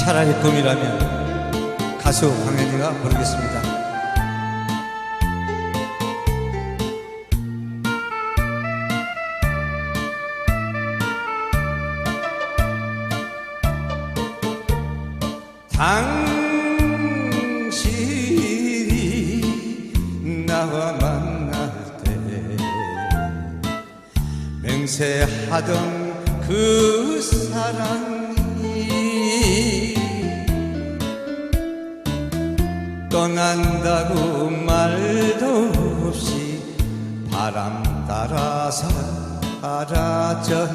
차라리 꿈이라면 가수 강현이가 부르겠습니다. 당신이 나와 만날 때 맹세하던 그 사랑이 떠난다고 말도 없이 바람 따라 사라졌나.